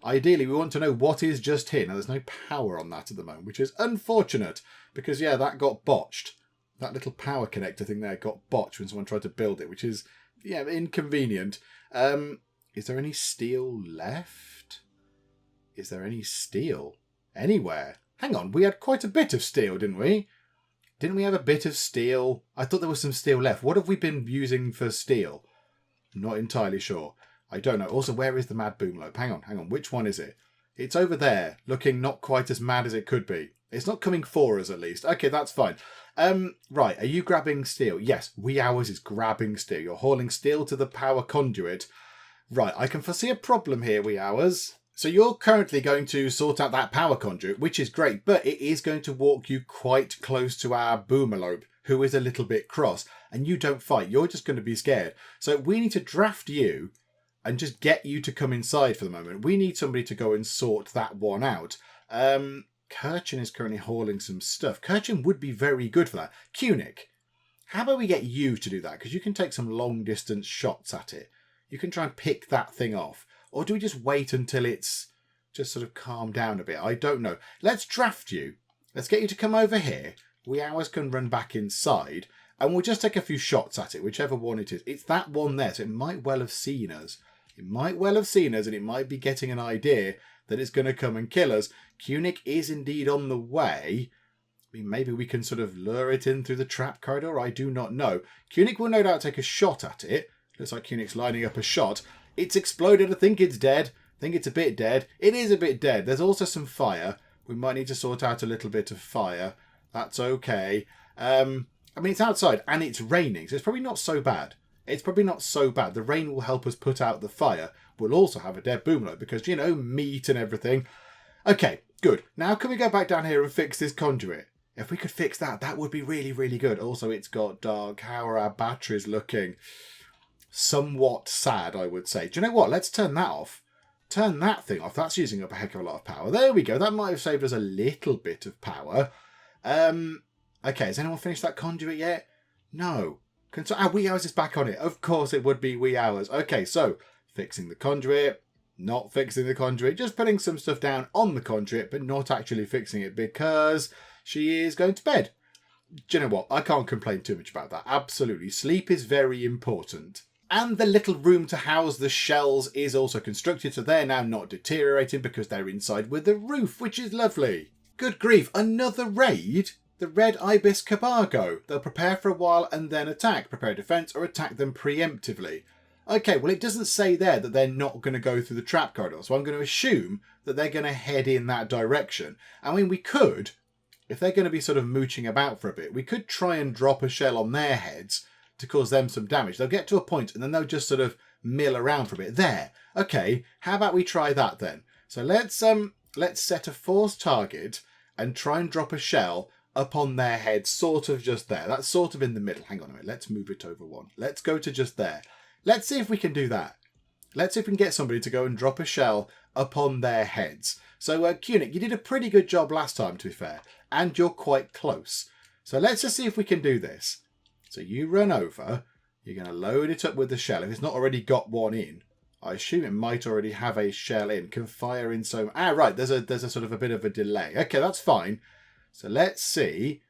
Ideally, we want to know what is just here. Now, there's no power on that at the moment, which is unfortunate, because, yeah, that got botched. That little power connector thing there got botched when someone tried to build it, which is, yeah, inconvenient. Is there any steel left? Is there any steel anywhere? Hang on, we had quite a bit of steel, didn't we? Didn't we have a bit of steel? I thought there was some steel left. What have we been using for steel? I'm not entirely sure. I don't know. Also, where is the mad boomlope? Hang on. Which one is it? It's over there, looking not quite as mad as it could be. It's not coming for us, at least. Okay, that's fine. Right, are you grabbing steel? Yes, wee hours is grabbing steel. You're hauling steel to the power conduit. Right, I can foresee a problem here, wee hours. So you're currently going to sort out that power conduit, which is great, but it is going to walk you quite close to our boomerlope, who is a little bit cross, and you don't fight. You're just going to be scared. So we need to draft you and just get you to come inside for the moment. We need somebody to go and sort that one out. Kirchen is currently hauling some stuff. Kirchen would be very good for that. Cunic, how about we get you to do that? Because you can take some long distance shots at it. You can try and pick that thing off. Or do we just wait until it's just sort of calmed down a bit? I don't know. Let's draft you. Let's get you to come over here. We hours can run back inside. And we'll just take a few shots at it, whichever one it is. It's that one there, so it might well have seen us. It might well have seen us, and it might be getting an idea that it's going to come and kill us. Cunic is indeed on the way. I mean, maybe we can sort of lure it in through the trap corridor. I do not know. Cunic will no doubt take a shot at it. Looks like Cunic's lining up a shot. It's exploded. I think it's dead. I think it's a bit dead. It is a bit dead. There's also some fire. We might need to sort out a little bit of fire. That's okay. I mean, it's outside and it's raining, so it's probably not so bad. It's probably not so bad. The rain will help us put out the fire. We'll also have a dead boomload because, you know, meat and everything. Okay, good. Now can we go back down here and fix this conduit? If we could fix that, that would be really, really good. Also, it's got dark. How are our batteries looking? Somewhat sad, I would say. Do you know what? Let's turn that off. Turn that thing off. That's using up a heck of a lot of power. There we go. That might have saved us a little bit of power. Okay, has anyone finished that conduit yet? No. Wee hours is back on it. Of course it would be wee hours. Okay, so fixing the conduit, not fixing the conduit, just putting some stuff down on the conduit, but not actually fixing it because she is going to bed. Do you know what? I can't complain too much about that. Absolutely. Sleep is very important. And the little room to house the shells is also constructed, so they're now not deteriorating because they're inside with the roof, which is lovely. Good grief, another raid? The Red Ibis Cabargo. They'll prepare for a while and then attack. Prepare defense or attack them preemptively. Okay, well, it doesn't say there that they're not going to go through the trap corridor, so I'm going to assume that they're going to head in that direction. I mean, we could, if they're going to be sort of mooching about for a bit, we could try and drop a shell on their heads to cause them some damage. They'll get to a point and then they'll just sort of mill around for a bit. There. Okay, how about we try that then? So let's set a force target and try and drop a shell upon their head, sort of just there. That's sort of in the middle. Hang on a minute. Let's move it over one. Let's go to just there. Let's see if we can do that. Let's see if we can get somebody to go and drop a shell upon their heads. So, Cunic, you did a pretty good job last time, to be fair. And you're quite close. So let's just see if we can do this. So you run over. You're going to load it up with the shell. If it's not already got one in, I assume it might already have a shell in. Can fire in so... right. There's a sort of a bit of a delay. Okay, that's fine. So let's see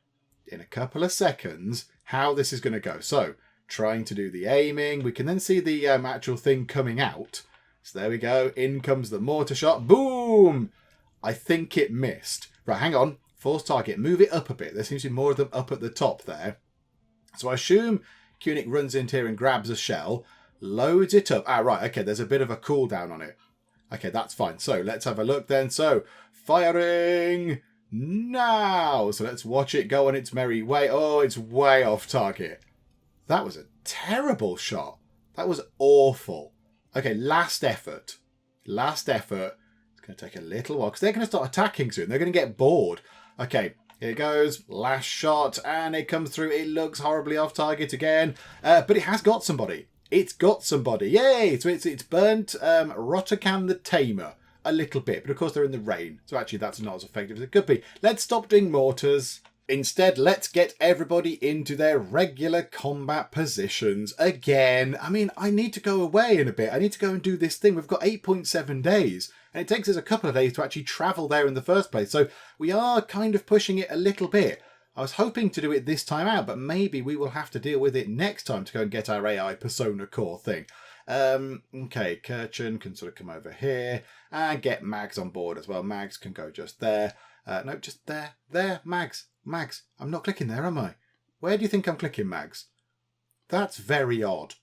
in a couple of seconds how this is going to go. So trying to do the aiming. We can then see the actual thing coming out. So there we go. In comes the mortar shot. Boom! I think it missed. Right, hang on. Force target. Move it up a bit. There seems to be more of them up at the top there. So I assume Cunic runs into here and grabs a shell. Loads it up. Right. Okay, there's a bit of a cooldown on it. Okay, that's fine. So let's have a look then. So firing... now, so let's watch it go on its merry way. Oh, it's way off target. That was a terrible shot. That was awful. Okay, last effort. Last effort. It's going to take a little while because they're going to start attacking soon. They're going to get bored. Okay, here it goes. Last shot, and it comes through. It looks horribly off target again, but it has got somebody. It's got somebody. Yay! So it's burnt Rotokan the Tamer. A little bit, but of course they're in the rain, so actually that's not as effective as it could be. Let's stop doing mortars. Instead, let's get everybody into their regular combat positions again. I mean, I need to go away in a bit. I need to go and do this thing. We've got 8.7 days, and it takes us a couple of days to actually travel there in the first place, so we are kind of pushing it a little bit. I was hoping to do it this time out, but maybe we will have to deal with it next time to go and get our AI Persona Core thing. Okay, Kirchen can sort of come over here and get Mags on board as well. Mags can go just there. No, just there. There, Mags. Mags. I'm not clicking there, am I? Where do you think I'm clicking, Mags? That's very odd.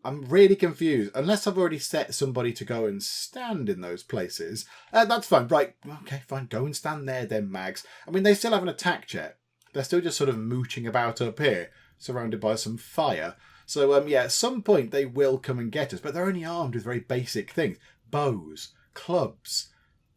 I'm really confused. Unless I've already set somebody to go and stand in those places. That's fine. Right. Okay, fine. Go and stand there then, Mags. I mean, they still haven't attacked yet. They're still just sort of mooching about up here, surrounded by some fire. So, yeah, at some point they will come and get us. But they're only armed with very basic things. Bows, clubs.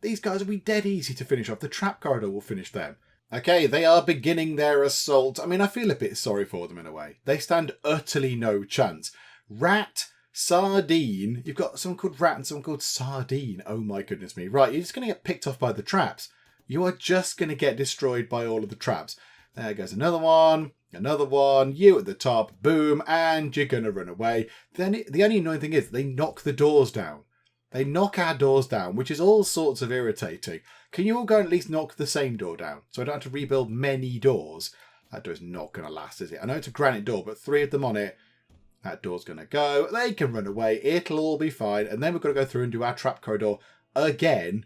These guys will be dead easy to finish off. The trap corridor will finish them. Okay, they are beginning their assault. I mean, I feel a bit sorry for them in a way. They stand utterly no chance. Rat, Sardine. You've got someone called Rat and someone called Sardine. Oh my goodness me. Right, you're just going to get picked off by the traps. You are just going to get destroyed by all of the traps. There goes another one, you at the top, boom, and you're going to run away. Then the only annoying thing is they knock the doors down. They knock our doors down, which is all sorts of irritating. Can you all go and at least knock the same door down? So I don't have to rebuild many doors. That door's not going to last, is it? I know it's a granite door, but 3 of them on it. That door's going to go. They can run away. It'll all be fine. And then we've got to go through and do our trap corridor again.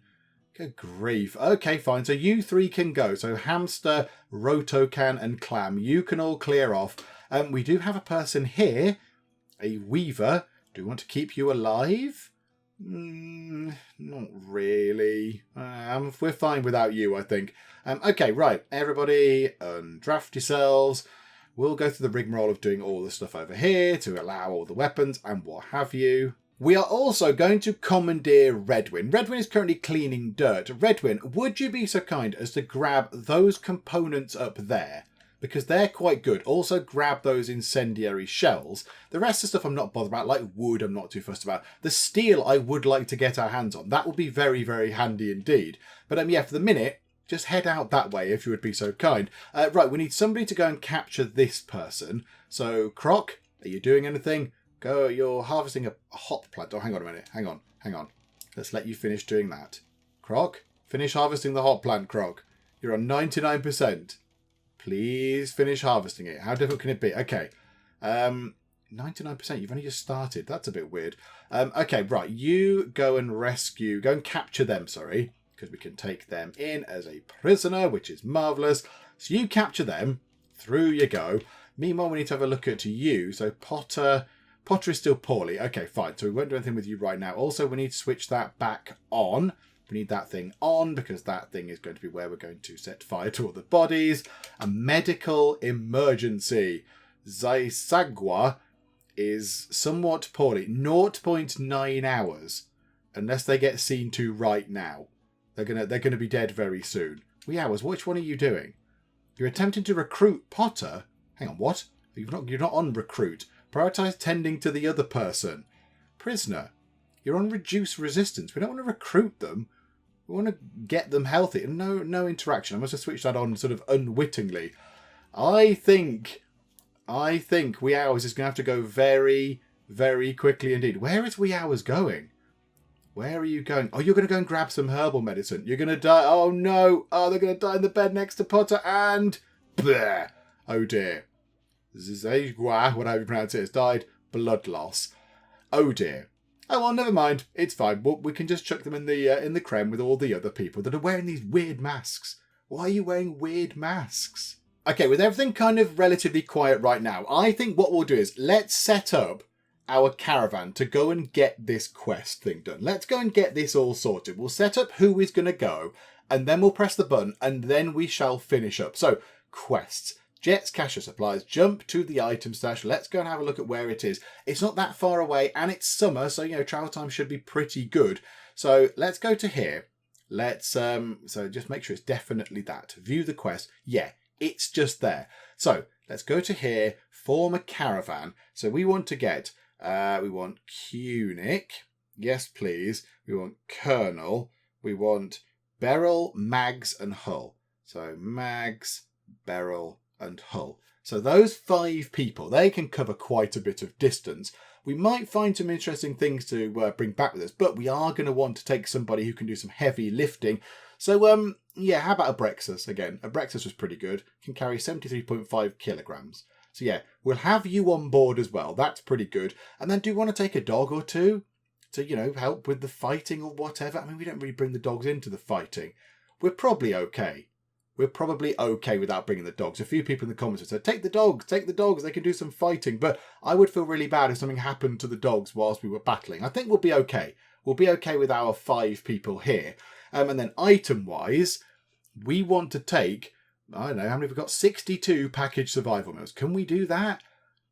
Good grief. Okay, fine. So you 3 can go. So Hamster, Rotocan and Clam, you can all clear off. We do have a person here, a Weaver. Do we want to keep you alive? Not really. We're fine without you, I think. Okay, right. Everybody, draft yourselves. We'll go through the rigmarole of doing all the stuff over here to allow all the weapons and what have you. We are also going to commandeer Redwin. Redwin is currently cleaning dirt. Redwin, would you be so kind as to grab those components up there? Because they're quite good. Also grab those incendiary shells. The rest of the stuff I'm not bothered about, like wood I'm not too fussed about. The steel I would like to get our hands on. That would be very, very handy indeed. But yeah, for the minute, just head out that way if you would be so kind. Right, we need somebody to go and capture this person. So, Croc, are you doing anything? Go, you're harvesting a hop plant. Oh, hang on a minute. Hang on. Let's let you finish doing that. Croc, finish harvesting the hop plant, Croc. You're on 99%. Please finish harvesting it. How difficult can it be? Okay. 99%. You've only just started. That's a bit weird. Okay, right. You go and capture them, sorry. Because we can take them in as a prisoner, which is marvellous. So you capture them. Through you go. Meanwhile, we need to have a look at you. So Potter is still poorly. Okay, fine. So we won't do anything with you right now. Also, we need to switch that back on. We need that thing on because that thing is going to be where we're going to set fire to all the bodies. A medical emergency. Zaisagwa is somewhat poorly. 0.9 hours. Unless they get seen to right now. They're gonna be dead very soon. Wee hours, which one are you doing? You're attempting to recruit Potter? Hang on, what? You're not on recruit. Prioritize tending to the other person. Prisoner. You're on reduce resistance. We don't want to recruit them. We want to get them healthy. And no interaction. I must have switched that on sort of unwittingly. I think Wee Hours is going to have to go very, very quickly indeed. Where is Wee Hours going? Where are you going? Oh, you're going to go and grab some herbal medicine. You're going to die. Oh, no. Oh, they're going to die in the bed next to Potter and... Bleh. Oh, dear. Zizegwa, whatever you pronounce it, has died. Blood loss. Oh, dear. Oh, well, never mind. It's fine. We can just chuck them in the creme with all the other people that are wearing these weird masks. Why are you wearing weird masks? Okay, with everything kind of relatively quiet right now, I think what we'll do is let's set up our caravan to go and get this quest thing done. Let's go and get this all sorted. We'll set up who is going to go, and then we'll press the button, and then we shall finish up. So, quests. Jets, cache of supplies, jump to the item stash. Let's go and have a look at where it is. It's not that far away, and it's summer, so, travel time should be pretty good. So, let's go to here. Let's, so just make sure it's definitely that. View the quest. Yeah, it's just there. So, let's go to here, form a caravan. So, we want to get... we want Cunic. Yes, please. We want Colonel. We want Beryl, Mags, and Hull. So Mags, Beryl, and Hull. So those 5 people, they can cover quite a bit of distance. We might find some interesting things to bring back with us, but we are going to want to take somebody who can do some heavy lifting. So, yeah, how about Abrexus again? Abrexus was pretty good. Can carry 73.5 kilograms. So yeah, we'll have you on board as well. That's pretty good. And then do you want to take a dog or two to, help with the fighting or whatever? I mean, we don't really bring the dogs into the fighting. We're probably okay. we're probably okay without bringing the dogs. A few people in the comments have said, take the dogs, they can do some fighting. But I would feel really bad if something happened to the dogs whilst we were battling. I think we'll be okay. We'll be okay with our 5 people here. And then item-wise, we want to take, I don't know, how many have we got? 62 packaged survival meals. Can we do that?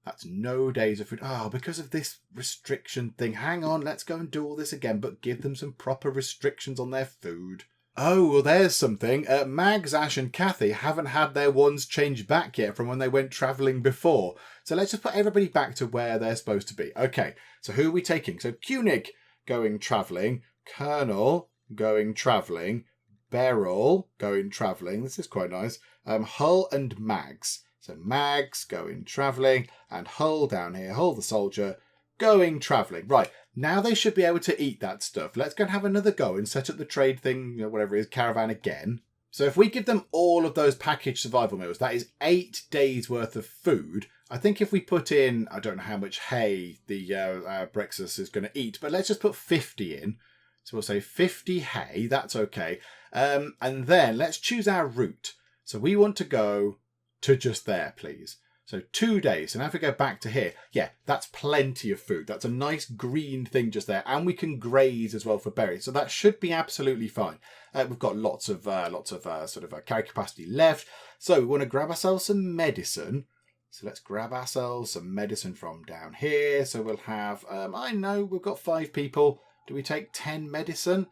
That's no days of food. Oh, because of this restriction thing. Hang on, let's go and do all this again, but give them some proper restrictions on their food. Oh, well, there's something. Mags, Ash and Kathy haven't had their ones changed back yet from when they went travelling before. So let's just put everybody back to where they're supposed to be. Okay, so who are we taking? So Kunig going travelling. Colonel going travelling. Beryl going travelling. This is quite nice. Hull and Mags. So Mags going travelling. And Hull down here. Hull the soldier going travelling. Right. Now they should be able to eat that stuff. Let's go and have another go and set up the trade thing, whatever it is, caravan again. So if we give them all of those packaged survival meals, that is 8 days worth of food. I think if we put in, I don't know how much hay the Brexus is going to eat, but let's just put 50 in. So we'll say 50 hay, that's okay. And then let's choose our route. So we want to go to just there, please. So 2 days. And if we go back to here, yeah, that's plenty of food. That's a nice green thing just there. And we can graze as well for berries. So that should be absolutely fine. We've got lots of carry capacity left. So we want to grab ourselves some medicine. So let's grab ourselves some medicine from down here. So we'll have, I know we've got 5 people. Do we take 10 medicine?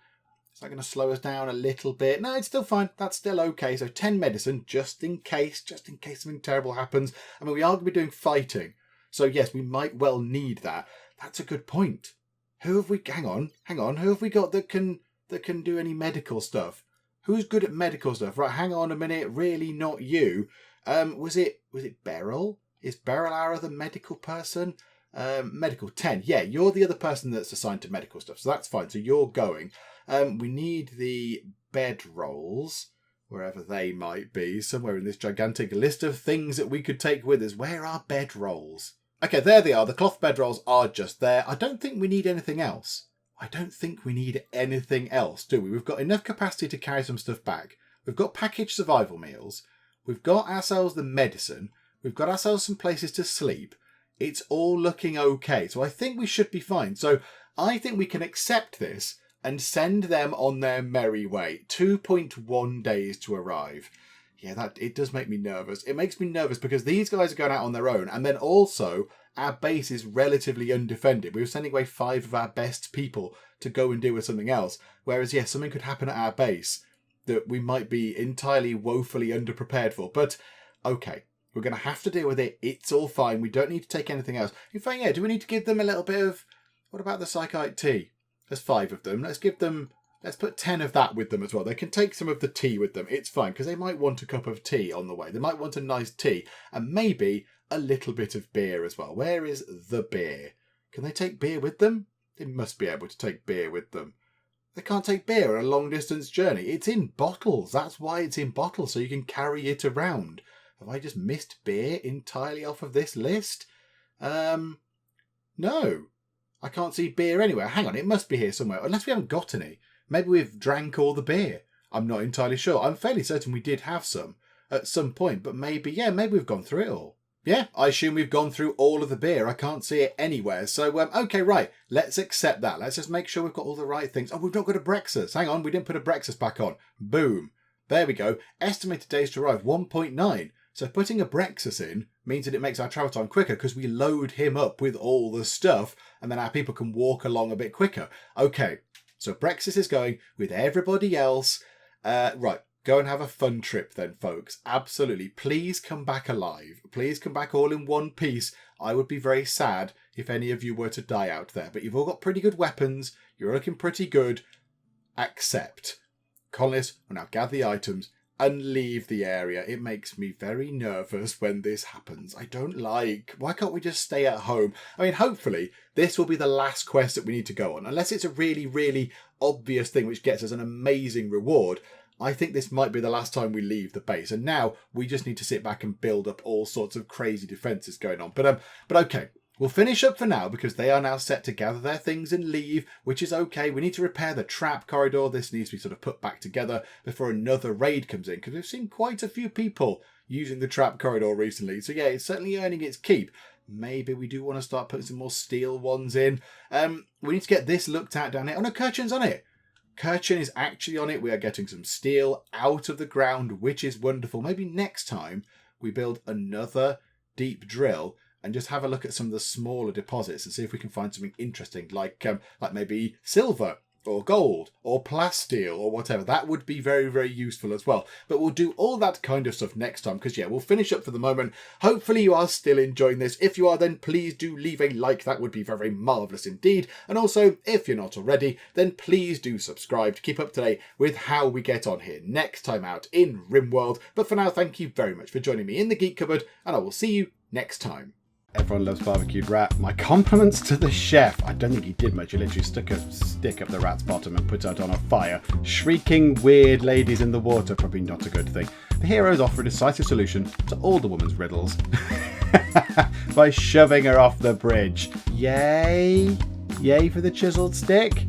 Is that going to slow us down a little bit? No, it's still fine. That's still okay. So 10 medicine, just in case something terrible happens. I mean, we are going to be doing fighting. So yes, we might well need that. That's a good point. Who have we, hang on. Who have we got that can do any medical stuff? Who's good at medical stuff? Right, hang on a minute. Really not you. Was it Beryl? Is Beryl our other medical person? Medical 10. Yeah, you're the other person that's assigned to medical stuff. So that's fine. So you're going. We need the bed rolls, wherever they might be, somewhere in this gigantic list of things that we could take with us. Where are bed rolls? Okay, there they are. The cloth bed rolls are just there. I don't think we need anything else. Do we? We've got enough capacity to carry some stuff back. We've got packaged survival meals. We've got ourselves the medicine. We've got ourselves some places to sleep. It's all looking okay. So I think we should be fine. So I think we can accept this and send them on their merry way. 2.1 days to arrive. Yeah, it does make me nervous. It makes me nervous because these guys are going out on their own. And then also, our base is relatively undefended. We were sending away 5 of our best people to go and deal with something else. Whereas, yes, something could happen at our base that we might be entirely woefully underprepared for. But, okay, we're going to have to deal with it. It's all fine. We don't need to take anything else. In fact, yeah, do we need to give them a little bit of... What about the psychite tea? There's 5 of them. Let's put 10 of that with them as well. They can take some of the tea with them. It's fine, because they might want a cup of tea on the way. They might want a nice tea. And maybe a little bit of beer as well. Where is the beer? Can they take beer with them? They must be able to take beer with them. They can't take beer on a long distance journey. It's in bottles. That's why it's in bottles, so you can carry it around. Have I just missed beer entirely off of this list? No. I can't see beer anywhere. Hang on, it must be here somewhere. Unless we haven't got any. Maybe we've drank all the beer. I'm not entirely sure. I'm fairly certain we did have some at some point. But maybe we've gone through it all. Yeah, I assume we've gone through all of the beer. I can't see it anywhere. So, okay, right. Let's accept that. Let's just make sure we've got all the right things. Oh, we've not got a Brexus. Hang on, we didn't put a Brexus back on. Boom. There we go. Estimated days to arrive, 1.9. So putting a Brexus in means that it makes our travel time quicker because we load him up with all the stuff and then our people can walk along a bit quicker. Okay, so Brexus is going with everybody else. Right, go and have a fun trip then, folks. Absolutely. Please come back alive. Please come back all in one piece. I would be very sad if any of you were to die out there. But you've all got pretty good weapons. You're looking pretty good. Accept. Colonists will now gather the items and leave the area. It makes me very nervous when this happens. I don't like... Why can't we just stay at home? I mean, hopefully, this will be the last quest that we need to go on. Unless it's a really, really obvious thing which gets us an amazing reward, I think this might be the last time we leave the base. And now we just need to sit back and build up all sorts of crazy defences going on. But okay, We'll finish up for now because they are now set to gather their things and leave, which is okay. We need to repair the trap corridor. This needs to be sort of put back together before another raid comes in, because we've seen quite a few people using the trap corridor recently. So yeah, it's certainly earning its keep. Maybe we do want to start putting some more steel ones in. We need to get this looked at down here. Oh no, Kirchin's on it. Kirchin is actually on it. We are getting some steel out of the ground, which is wonderful. Maybe next time we build another deep drill and just have a look at some of the smaller deposits and see if we can find something interesting, like maybe silver or gold or plasteel or whatever. That would be very, very useful as well. But we'll do all that kind of stuff next time because, yeah, we'll finish up for the moment. Hopefully you are still enjoying this. If you are, then please do leave a like. That would be very, very marvellous indeed. And also, if you're not already, then please do subscribe to keep up to date with how we get on here next time out in Rimworld. But for now, thank you very much for joining me in the Geek Cupboard, and I will see you next time. Everyone loves barbecued rat. My compliments to the chef. I don't think he did much. He literally stuck a stick up the rat's bottom and put it on a fire. Shrieking weird ladies in the water. Probably not a good thing. The heroes offer a decisive solution to all the woman's riddles by shoving her off the bridge. Yay! Yay for the chiseled stick.